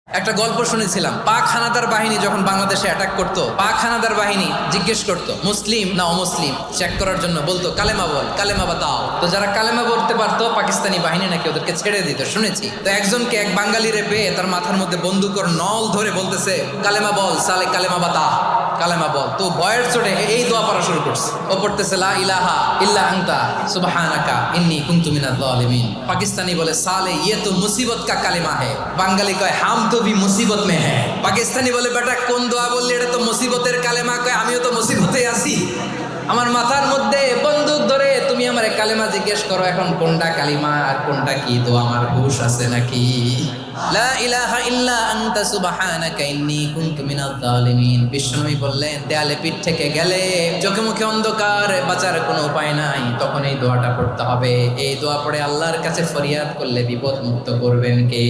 একটা গল্প শুনেছিলাম, পাক হানাদার বাহিনী যখন বাংলাদেশে অ্যাটাক করতো, পাক হানাদার বাহিনী জিজ্ঞেস করতো মুসলিম না অমুসলিম চেক করার জন্য, বলতো কালেমা বল, কালেমা বাতাও। তো যারা কালেমা বলতে পারতো পাকিস্তানি বাহিনী নাকি ওদেরকে ছেড়ে দিত, শুনেছি। তো একজনকে এক বাঙালিরে পেয়ে তার মাথার মধ্যে বন্দুকর নল ধরে বলতেছে কালেমা বল সালে, কালেমা বাতা, কালেমা বল। তো ভয়ের চোটে এই দোয়া পড়া শুরু করছে। ও পড়তেছে লা ইলাহা ইল্লা আনতা সুবহানাকা ইন্নী কুনতু মিনাজ জালিমিন। পাকিস্তানি বলে সালে ইয়ে তো মুসিবত কা কালেমা হে। বাঙালি কয় হাম তো ভি মুসিবত মে হ্যাঁ। পাকিস্তানি বলে বেটা কোন দোয়া বললি, এটা তো মুসিবতের কালেমা। কয় আমিও তো মুসিবতে আছি, আমার মাথার মধ্যে বন্দুক ধরে তুমি আমার কালেমা জিজ্ঞেস করো, এখন কোনটা কালিমা আর কোনটা কি, তো আমার হুশ আছে নাকি? লা ইলাহা ইল্লা আনতা সুবহানাকা ইন্নী কুনতু মিনাজ জালিমিন। বিষ্ণুই বললেন দেয়ালে পিঠ থেকে গেলে, চোখে মুখে অন্ধকার, বাঁচার কোনো উপায় নাই, তখন এই দোয়াটা পড়তে হবে। এই দোয়া পড়ে আল্লাহর কাছে ফরিয়াদ করলে বিপদ মুক্ত করবেন কে?